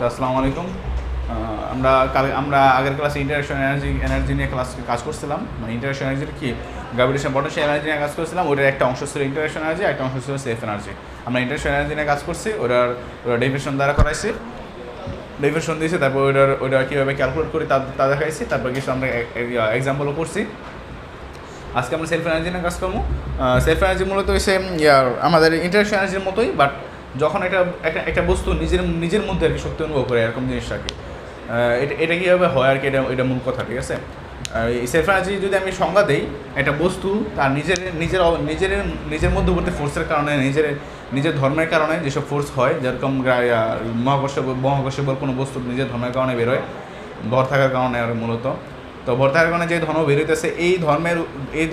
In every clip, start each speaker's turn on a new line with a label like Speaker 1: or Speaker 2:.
Speaker 1: আসসালামু আলাইকুম। আমরা আগের ক্লাসে ইন্টারঅ্যাকশন এনার্জি নিয়ে কাজ করছিলাম। মানে ইন্টারঅ্যাকশন এনার্জির কি গ্র্যাভিটেশন পটেনশিয়াল এনার্জি নিয়ে কাজ করছিলাম। ওটার একটা অংশ ছিল ইন্টারঅ্যাকশন এনার্জি, একটা অংশ ছিল সেফ এনার্জি। আমরা ইন্টারঅ্যাকশন এনার্জি নিয়ে কাজ করছি, ওটা ডেফিনেশন দ্বারা করাইছি, ডেফিনেশন দিয়েছি, তারপর ওটা কীভাবে ক্যালকুলেট করি তা দেখাইছি, তারপর কিছু আমরা এক্সাম্পলও করছি। আজকে আমরা সেলফ এনার্জি নিয়ে কাজ করবো। সেলফ এনার্জি মূলত হচ্ছে আমাদের ইন্টারঅ্যাকশন এনার্জির মতোই, বাট যখন একটা বস্তু নিজের মধ্যে আর কি শক্তি অনুভব করে এরকম জিনিসটাকে, এটা কীভাবে হয় আর কি, এটা মূল কথা। ঠিক আছে, এই সেলফ এনার্জি যদি আমি সংজ্ঞা দিই, একটা বস্তু তার নিজের মধ্যবর্তী ফোর্সের কারণে, নিজের ধর্মের কারণে যেসব ফোর্স হয়, যেরকম মহাকর্ষ বল কোনো বস্তু নিজের ধর্মের কারণে বেরোয়, ভর থাকার কারণে আর মূলত। তো ভর থাকার কারণে যে ধর্ম বেরোতেছে, এই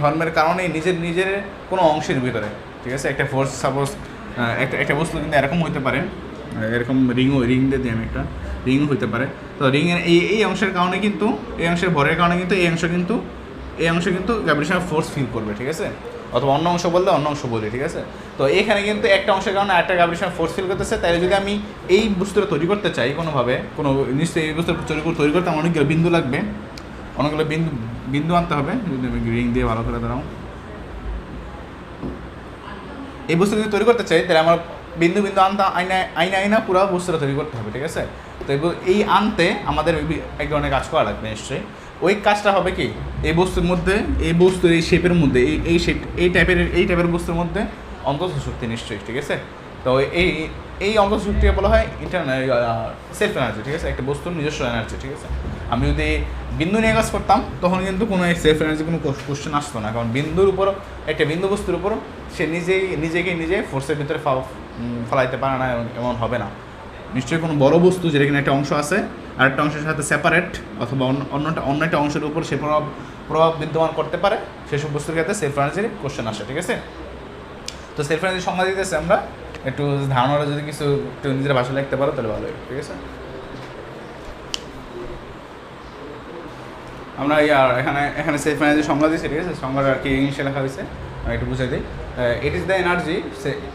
Speaker 1: ধর্মের কারণেই নিজের কোনো অংশের ভিতরে, ঠিক আছে, একটা ফোর্স সাপোজ একটা বস্তু কিন্তু এরকম হইতে পারে, এরকম রিং দিয়ে দিই আমি, একটা রিংও হইতে পারে। তো রিংয়ের এই অংশের কারণে কিন্তু, এই অংশের ভরের কারণে কিন্তু এই অংশ কিন্তু গ্র্যাভিটেশনাল ফোর্স ফিল করবে, ঠিক আছে, অথবা অন্য অংশ বললে অন্য অংশ বলি, ঠিক আছে। তো এখানে কিন্তু একটা অংশের কারণে একটা গ্র্যাভিটেশনাল ফোর্স ফিল করতেছে। তাই যদি আমি এই বস্তুটা তৈরি করতে চাই কোনোভাবে, নিশ্চয়ই এই বস্তু তৈরি করতে আমার অনেকগুলো বিন্দু লাগবে, অনেকগুলো বিন্দু আনতে হবে। যদি আমি রিং দিয়ে ভালো করে দাঁড়াও, এই বস্তু যদি তৈরি করতে চাই, তাহলে আমার বিন্দু আনতে আইনা পুরো বস্তুটা তৈরি করতে হবে, ঠিক আছে। তো এই আনতে আমাদের এক ধরনের কাজ করা লাগবে নিশ্চয়ই। ওই কাজটা হবে কি, এই বস্তুর এই শেপের মধ্যে, এই টাইপের বস্তুর মধ্যে অন্তঃস্থ শক্তি নিশ্চয়ই, ঠিক আছে। তো এই অন্তঃস্থ শক্তিকে বলা হয় সেলফ এনার্জি, ঠিক আছে, একটা বস্তুর নিজস্ব এনার্জি, ঠিক আছে। আমি যদি বিন্দু নিয়ে কাজ করতাম, তখন কিন্তু কোনো সেলফ এনার্জি কোনো কোশ্চেন আসতো না, কারণ একটা বিন্দু বস্তুর উপর সে নিজে ফোর্সের ভিতরে ফেলাইতে পারে না, এমন হবে না। নিশ্চয়ই কোনো বড় বস্তু যেটা কিনা একটা অংশ আছে আর একটা অংশের সাথে সেপারেট, অথবা অন্য একটা অংশের উপর সে প্রভাব বিদ্যমান করতে পারে, সেসব বস্তুর ক্ষেত্রে সেলফ এনার্জির কোশ্চেন আসে, ঠিক আছে। তো সেলফ এনার্জির সংজ্ঞা দিতেছে আমরা, একটু ধারণাটা যদি কিছু একটু নিজের ভাষায় লিখতে পারো তাহলে ভালো হবে, ঠিক আছে। আমরা এখানে সেলফ এনার্জির সংজ্ঞা দিয়েছি, ঠিক আছে। সংজ্ঞাটা আর কি ইংলিশে লেখা হয়েছে, আমি একটু বুঝাই দিই। ইট is the energy,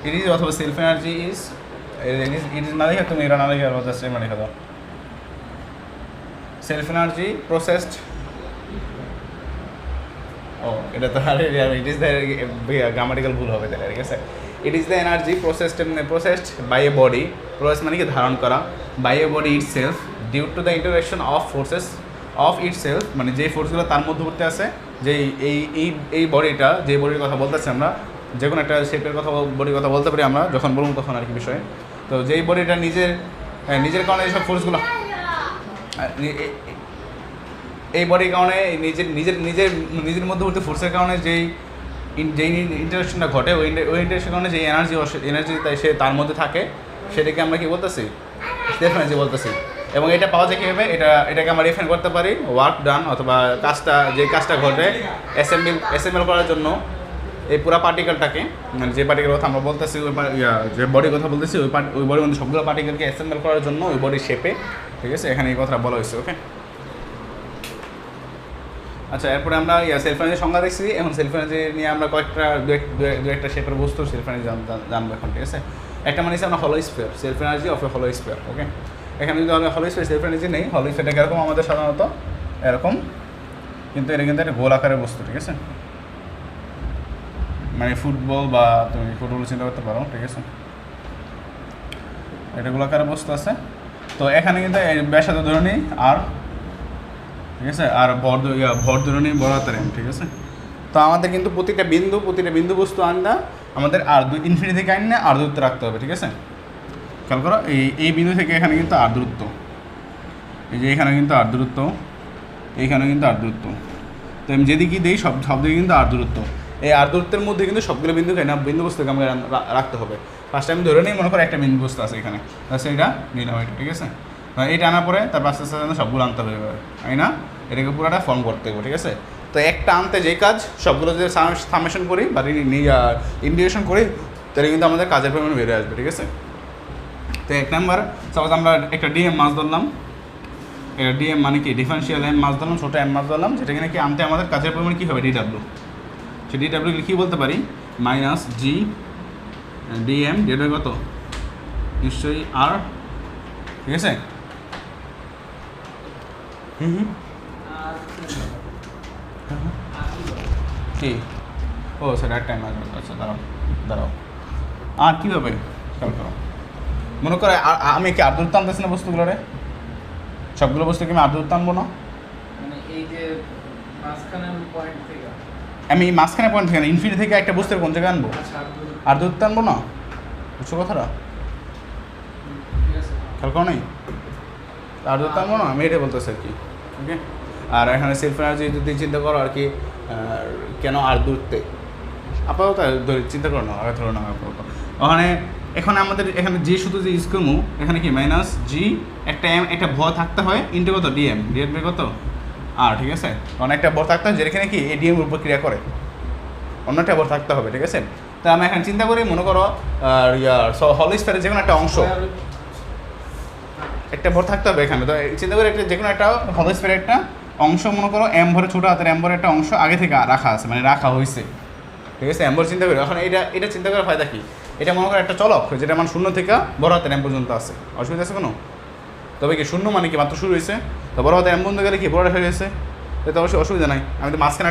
Speaker 1: it is অথবা সেলফ এনার্জি ইট ইজ না লিখে তুমি এটা না লিখে জাস্ট এমন লিখে দাও। সেলফ এনার্জি প্রসেসড, এটা তো ইট ইজ দ্য গ্রামাটিক্যাল ভুল হবে তাহলে, ঠিক আছে। It is the energy processed by a body, process মানে কি ধারণ করা, by a body itself due to the interaction of forces of itself, মানে যে ফোর্সগুলো তার মধ্যবর্তী আছে, যে এই বডিটা, যে বডির কথা বলতেছি আমরা, যে কোনো একটা শেপের বডির কথা বলতে পারি আমরা, যখন বলুন তখন আর কি বিষয়ে। তো যেই বডিটা নিজের কারণে এইসব ফোর্সগুলো, এই বডির কারণে নিজের মধ্যবর্তী ফোর্সের কারণে যেই ইন্টারাকশনটা ঘটে, ওই ইন্টারাকশনের কারণে যে এনার্জি সে তার মধ্যে থাকে, সেটাকে আমরা কি বলতেছি, সেলফ এনার্জি বলতেছি। এবং এটা পাওয়া যায় কীভাবে, এটাকে আমরা রিফাইন করতে পারি ওয়ার্ক ডান, অথবা যে কাজটা ঘটে অ্যাসেম্বল করার জন্য এই পুরো পার্টিকেলটাকে, মানে যে পার্টিকেল কথা আমরা বলতেছি, যে বডির কথা বলতেছি, ওই বডির মধ্যে সবগুলো পার্টিকেলকে অ্যাসেম্বল করার জন্য ওই বডির শেপে, ঠিক আছে, এখানে এই কথাটা বলা হয়েছে, ওকে। আচ্ছা, এরপরে আমরা সেলফ এনার্জির সংজ্ঞা দেখছি। এখন সেলফ এনার্জি নিয়ে আমরা দু একটা শেপের বস্তু সেলফ এনার্জি জানবো এখন, ঠিক আছে। একটা মানে আমরা হলো স্ফিয়ার, সেলফ এনার্জি অফ এ হলো স্ফিয়ার, ওকে। এখানে যদি আমরা হলো স্ফিয়ার সেলফ এনার্জি নেই, হলো স্ফিয়ারটা এরকম আমাদের সাধারণত এরকম, কিন্তু এটা কিন্তু একটা গোল আকারের বস্তু, ঠিক আছে। মানে ফুটবল বা তুমি ফুটবল চিন্তা করতে পারো, ঠিক আছে, এটা গোল আকারের বস্তু আছে। তো এখানে কিন্তু ব্যাসার্ধ ধরে নিই আর, ঠিক আছে, আর ভর ধরে নিই বড় হাতের এম, ঠিক আছে। তো আমাদের কিন্তু প্রতিটা বিন্দু বস্তু আনটা আমাদের ইনফিনিটি থেকে আনলে আর দূরত্ব রাখতে হবে, ঠিক আছে। খেয়াল করো, এই বিন্দু থেকে এখানে কিন্তু আর দূরত্ব, এই যে এখানে কিন্তু আর দূরত্ব, এইখানে কিন্তু আর দূরত্ব। তো আমি যেদিকে দিই সব দিকে কিন্তু আর দূরত্ব, এই আর দূরত্বের মধ্যে কিন্তু সবগুলো বিন্দু বস্তুকে আমাকে রাখতে হবে। ফার্স্টে আমি ধরে নিই, মনে করো একটা বিন্দু বস্তু আছে এখানে, এটা নিলাম, এটা, ঠিক আছে। এটা আনার পরে তারপর আস্তে আস্তে সবগুলো আনতে হবে, তাই না, এটাকে পুরোটা ফর্ম করতে হবে, ঠিক আছে। তো একটা আনতে যে কাজ, সবগুলো যদি সামেশন করি বা ইন্টিগ্রেশন করি, তাহলে কিন্তু আমাদের কাজের পরিমাণ বেড়ে আসবে, ঠিক আছে। তো এক নাম্বার, সাপোজ আমরা একটা ডিএম মাছ ধরলাম, এটা ডিএম মানে কি ডিফারেন্সিয়াল এম মাছ ধরলাম, ছোটো এম মাছ ধরলাম, যেটা কিনা কি আনতে আমাদের কাজের পরিমাণ কী হবে, ডিডাব্লিউ। সে ডিডাব্লিউ কী বলতে পারি, মাইনাস জি ডিএম, যেটা কত নিশ্চয়ই আর, ঠিক আছে। হুম হুম কি ও স্যার এক টাইম আসবে আচ্ছা দাঁড়াও দাঁড়াও আর কীভাবে খেয়াল করো মনে করে আমি কি আদর টানতেছি না বস্তুগুলোরে সবগুলো বস্তু কি আমি আদর টানবো না
Speaker 2: মানে এই যে মাঝখানের পয়েন্ট থেকে
Speaker 1: আমি মাঝখানে পয়েন্ট থেকে না ইনফিনিটি থেকে একটা বস্তুর কোন জায়গায় আনবো
Speaker 2: আচ্ছা
Speaker 1: আর দুধ টানবো না বুঝছো কথাটা
Speaker 2: ঠিক আছে
Speaker 1: খেয়াল করো নাই আর দুধ টানবো না আমি এটাই বলতেছি আর কি ওকে আর এখানে সেলফ এনার্জি যদি চিন্তা করো আর কি কেন আর দূরতে আপাতত চিন্তা করো না আগে ধরো না আপাতত ওখানে এখন আমাদের এখানে জি শুধু যে ইউজ করবো এখানে কি মাইনাস জি একটা এম একটা ভর থাকতে হয় ইন্টু কত ডিএম ডিএম কত আর ঠিক আছে কারণ একটা ভর থাকতে হয় যেখানে কি এডিএম উপর ক্রিয়া করে অন্য একটা ভর থাকতে হবে ঠিক আছে তা আমি এখন চিন্তা করি মনে করো হল স্ফিয়ারের যে কোনো একটা অংশ একটা ভর থাকতে হবে এখানে তো চিন্তা করি একটা যে কোনো একটা হল স্ফিয়ারের একটা অংশ মনে করো এম ভরে ছোটো হাতের এম ভরে একটা অংশ আগে থেকে রাখা আছে মানে রাখা হয়েছে ঠিক আছে এম ভর চিন্তা করি এখন এটা চিন্তা করার ফায়দা কি এটা মনে করো একটা চলক যেটা মানে শূন্য থেকে বড় হাতের এম পর্যন্ত আছে অসুবিধা আছে কোনো তবে কি শূন্য মানে কি মাত্র শুরু হয়েছে তো বড় হাতের এম পর্যন্ত গেলে কি বড় হয়ে গেছে তো অবশ্যই অসুবিধা নাই আমি তো মাঝখানে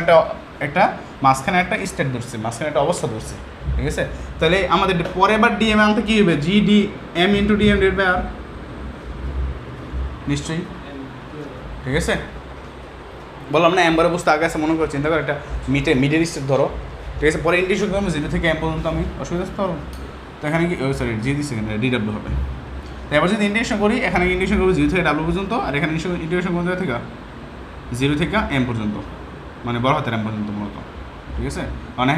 Speaker 1: মাঝখানে একটা স্টেট ধরছি মাঝখানে একটা অবস্থা ধরছি ঠিক আছে তাহলে আমাদের পরে বার ডিএম আনতে কী হবে G d M into dm divide by R নিশ্চয়ই ঠিক আছে বললাম না এম্বারে বস্তু আগে আছে মনে করো চিন্তা করো একটা মিডের স্টেট ধরো ঠিক আছে পরে ইন্ডিকেশন করবো জিরো থেকে এম পর্যন্ত আমি অসুবিধা আছে তো এখানে কি সরি জি দিচ্ছি এখানে ডিডাব্লিউ হবে তো এবার যদি ইন্ডিকেশন করি এখানে ইন্ডিকেশন করবো জিরো থেকে ডাব্লিউ পর্যন্ত আর এখানে ইন্ডিকেশন কোন জায়গা থেকে জিরো থেকে এম পর্যন্ত মানে বড় হাতের এম পর্যন্ত মূলত ঠিক আছে কারণ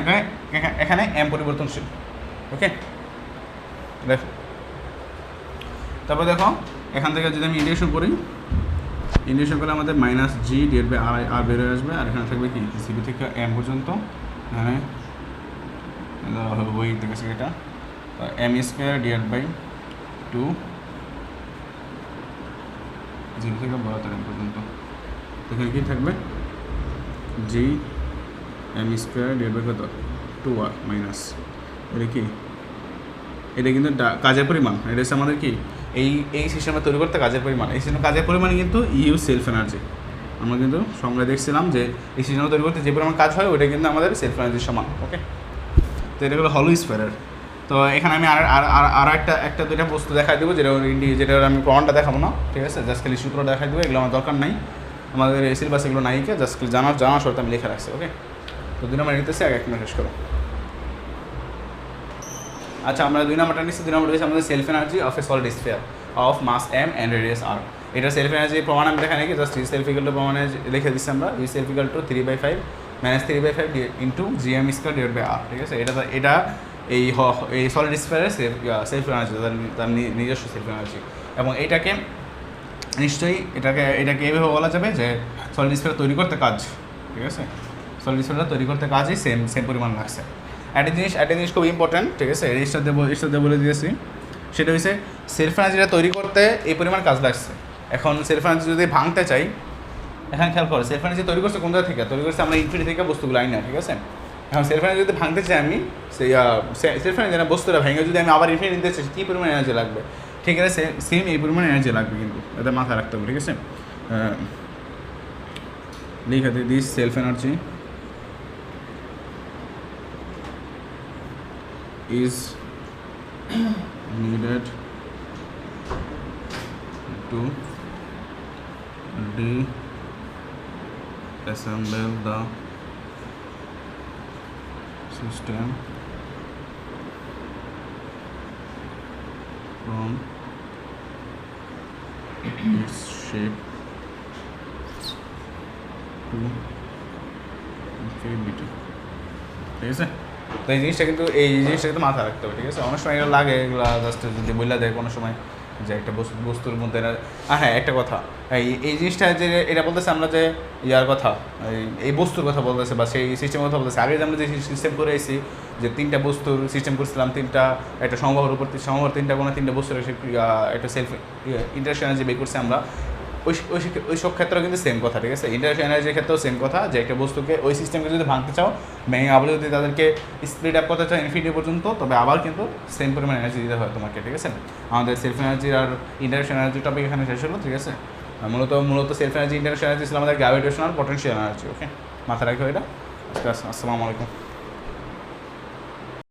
Speaker 1: এখানে এম পরিবর্তনশীল ওকে দেখো তারপর দেখো এখান থেকে যদি আমি ইন্ডিকেশন করি ইন্ডিকেশন করলে আমাদের মাইনাস জি ডিভাইড বাই আর আর বের হয়ে আসবে আর এখানে থাকবে কি জিরো থেকে এম পর্যন্ত এখানে বই দেখেছি এটা M square divide by two zero থেকে বড় এম পর্যন্ত এখানে কি থাকবে G M square divide by কত টু আর মাইনাস এটা কি এটা কিন্তু কাজের পরিমাণ এটা হচ্ছে আমাদের কি এই সিস্টেমটা তৈরি করতে কাজের পরিমাণ এই সিস্টেম কাজের পরিমাণ কিন্তু ইউ সেলফ এনার্জি আমরা কিন্তু সংজ্ঞা দেখছিলাম যে এই সিস্টেমটা তৈরি করতে যে পরিমাণ কাজ হয় ওটা কিন্তু আমাদের সেলফ এনার্জির সমান ওকে তো এটা হলো হলো স্ফিয়ারের তো এখানে আমি আর একটা দুইটা বস্তু দেখাই দেবো যেটা আমি প্রমাণটা দেখাবো না ঠিক আছে জাস্ট খালি সূত্র দেখাই দেবো এগুলো আমার দরকার নাই আমাদের সিলেবাস এগুলো নাইকে জাস্ট জানার শর্তে আমি লিখে রাখছি ওকে তো 2 নম্বর নিতেছি আগে 1 মিনিট শেষ করো আচ্ছা আমরা 2 নম্বরটা নিচ্ছি 2 নম্বরটা হচ্ছে আমাদের self energy of a solid sphere of mass M and radius R এটা সেলফ এনার্জি প্রমাণ আমি দেখা নাকি জাস্ট সেলফ ইকুয়াল টু প্রমাণে লিখে দিচ্ছি আমরা E self equal to 3/5 minus 3/5 into GM square divide by R ঠিক আছে এটা এই সলিড স্ফিয়ারের সেলফ এনার্জি তার নিজস্ব সেলফ এনার্জি এবং এইটাকে নিশ্চয়ই এটাকে এইভাবে বলা যাবে যে সলিড স্ফিয়ার তৈরি করতে কাজ ঠিক আছে সলিড স্ফিয়ারটা তৈরি করতে কাজই সেম পরিমাণ লাগছে একটা জিনিস খুব ইম্পর্টেন্ট ঠিক আছে জিনিসটা দেবো বলে দিয়েছি সেটা হচ্ছে সেলফ এনার্জিটা তৈরি করতে এই পরিমাণ কাজ লাগছে এখন সেলফ এনার্জি যদি ভাঙতে চাই এখানে খেয়াল করো সেলফ এনার্জি তৈরি করছে কোন জায়গা থেকে তৈরি করছে আমরা ইনফিনিটি থেকে বস্তুগুলো আই না ঠিক আছে এখন সেলফ এনার্জি যদি ভাঙতে চাই আমি সেই সেলফ এনার্জি বস্তুটা ভেঙে যদি আমি আবার ইনফিনিটি নিতে চাই কী পরিমাণ এনার্জি লাগবে ঠিক আছে সেম এই পরিমাণ এনার্জি লাগবে কিন্তু এটা মাথায় রাখতে হবে ঠিক আছে লিখে দিই this self energy is needed to assemble the system from its shape to infinity ঠিক আছে তো এই জিনিসটা কিন্তু মাথায় রাখতে হবে ঠিক আছে অনেক সময় এগুলো লাগে এগুলো জাস্ট যদি বললে দেয় কোনো সময় যে একটা বস্তুর মধ্যে হ্যাঁ একটা কথা এই জিনিসটা যে এটা বলতেছে আমরা যে ইয়ার কথা এই বস্তুর কথা বলতেছে বা সেই সিস্টেমের কথা বলতেছে আগে যে আমরা যে সিস্টেম করে এসেছি যে 3টা বস্তুর সিস্টেম করছিলাম একটা সমবাহর উপর সমবাহর 3টা কোনো 3টা বস্তুর একটা সেলফ ইন্টারেকশন এনার্জি বের করছি আমরা ওই সব ক্ষেত্রেও কিন্তু সেম কথা ঠিক আছে ইন্টারেকশন এনার্জির ক্ষেত্রেও সেম কথা যে একটা বস্তুকে ওই সিস্টেমকে যদি ভাঙতে চাও ভেঙে আবার যদি তাদেরকে স্প্লিট আপ করতে চাও ইনফিনিটি পর্যন্ত তবে আবার কিন্তু সেম পরিমাণ এনার্জি দিতে হয় তোমাকে ঠিক আছে আমাদের সেলফ এনার্জি আর ইন্টারেকশন এনার্জি টপিক এখানে শেষ হলো ঠিক আছে মূলত সেলফ এনার্জি ইন্টারন্যাশনাল এনার্জি ছিল আমাদের গ্র্যাভিটেশনাল পটেনশিয়াল এনার্জি। ওকে, মাথায় রাখো এটা। আসসালামু আলাইকুম।